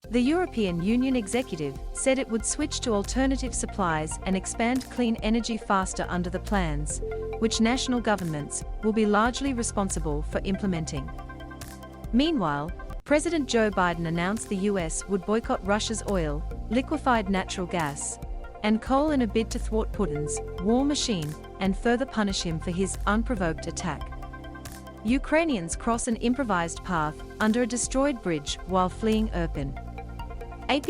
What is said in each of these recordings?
The European Union executive said it would switch to alternative supplies and expand clean energy faster under the plans, which national governments will be largely responsible for implementing. Meanwhile, President Joe Biden announced the US would boycott Russia's oil, liquefied natural gas, and coal in a bid to thwart Putin's war machine and further punish him for his unprovoked attack. Ukrainians cross an improvised path under a destroyed bridge while fleeing Irpin.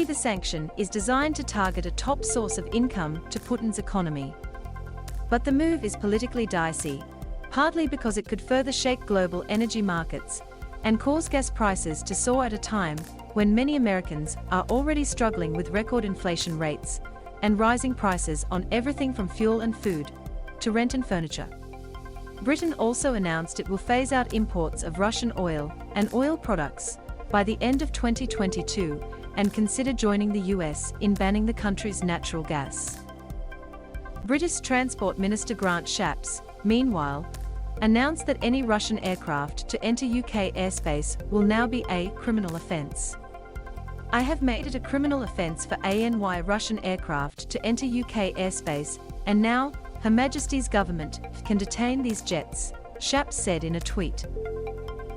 The sanction is designed to target a top source of income to Putin's economy. But the move is politically dicey, partly because it could further shake global energy markets and cause gas prices to soar at a time when many Americans are already struggling with record inflation rates and rising prices on everything from fuel and food to rent and furniture. Britain also announced it will phase out imports of Russian oil and oil products by the end of 2022 and consider joining the US in banning the country's natural gas. British Transport Minister Grant Shapps, meanwhile, announced that any Russian aircraft to enter UK airspace will now be a criminal offence. "I have made it a criminal offence for ANY Russian aircraft to enter UK airspace, and now Her Majesty's government can detain these jets," Shapps said in a tweet.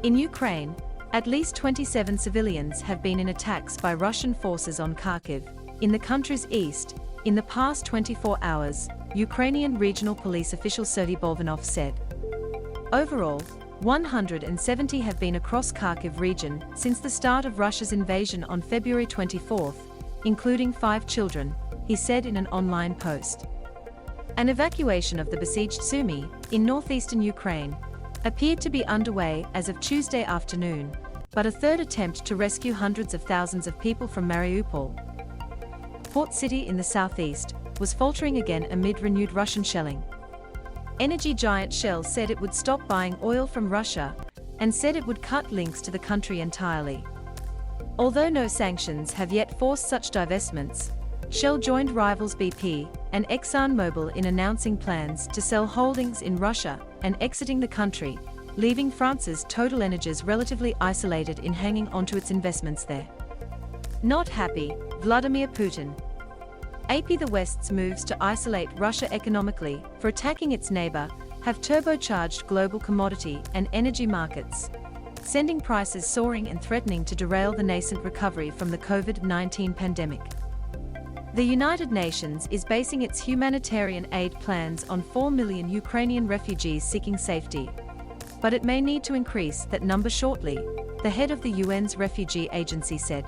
In Ukraine, at least 27 civilians have been in attacks by Russian forces on Kharkiv, in the country's east, in the past 24 hours, Ukrainian regional police official Serhiy Bolvanov said. Overall, 170 have been across Kharkiv region since the start of Russia's invasion on February 24, including 5 children, he said in an online post. An evacuation of the besieged Sumy, in northeastern Ukraine, appeared to be underway as of Tuesday afternoon, but a third attempt to rescue hundreds of thousands of people from Mariupol, port city in the southeast, was faltering again amid renewed Russian shelling. Energy giant Shell said it would stop buying oil from Russia and said it would cut links to the country entirely. Although no sanctions have yet forced such divestments, Shell joined rivals BP and ExxonMobil in announcing plans to sell holdings in Russia and exiting the country, leaving France's TotalEnergies relatively isolated in hanging onto its investments there. Not happy, Vladimir Putin. The West's moves to isolate Russia economically for attacking its neighbor have turbocharged global commodity and energy markets, sending prices soaring and threatening to derail the nascent recovery from the COVID-19 pandemic. The United Nations is basing its humanitarian aid plans on 4 million Ukrainian refugees seeking safety, but it may need to increase that number shortly, the head of the UN's refugee agency said.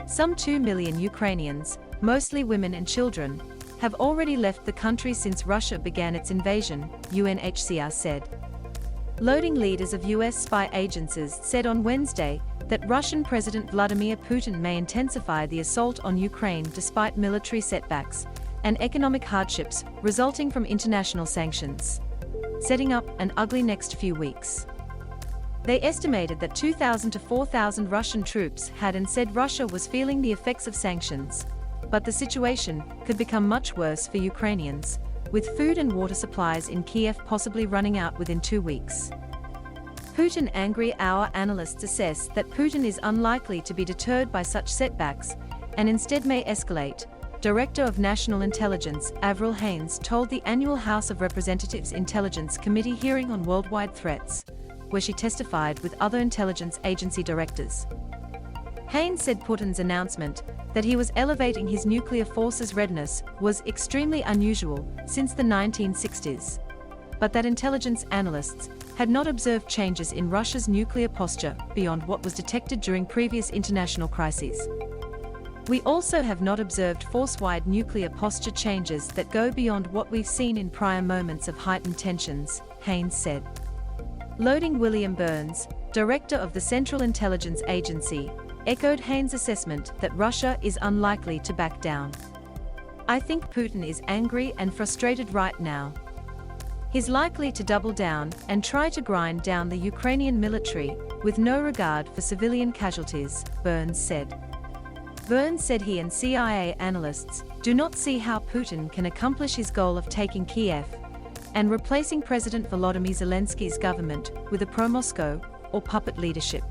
Some 2 million Ukrainians, mostly women and children, have already left the country since Russia began its invasion, UNHCR said. Loading leaders of US spy agencies said on Wednesday that Russian President Vladimir Putin may intensify the assault on Ukraine despite military setbacks and economic hardships resulting from international sanctions, setting up an ugly next few weeks. They estimated that 2,000 to 4,000 Russian troops had and said Russia was feeling the effects of sanctions, but the situation could become much worse for Ukrainians, with food and water supplies in Kiev possibly running out within 2 weeks. Putin angry. Our analysts assess that Putin is unlikely to be deterred by such setbacks and instead may escalate, Director of National Intelligence Avril Haines told the annual House of Representatives Intelligence Committee hearing on worldwide threats, where she testified with other intelligence agency directors. Haines said Putin's announcement that he was elevating his nuclear forces' readiness was extremely unusual since the 1960s, but that intelligence analysts had not observed changes in Russia's nuclear posture beyond what was detected during previous international crises. We also have not observed force-wide nuclear posture changes that go beyond what we've seen in prior moments of heightened tensions, Haines said. Loading William Burns, director of the Central Intelligence Agency, echoed Haines' assessment that Russia is unlikely to back down. "I think Putin is angry and frustrated right now. He's likely to double down and try to grind down the Ukrainian military with no regard for civilian casualties," Burns said. Burns said he and CIA analysts do not see how Putin can accomplish his goal of taking Kiev and replacing President Volodymyr Zelensky's government with a pro-Moscow or puppet leadership.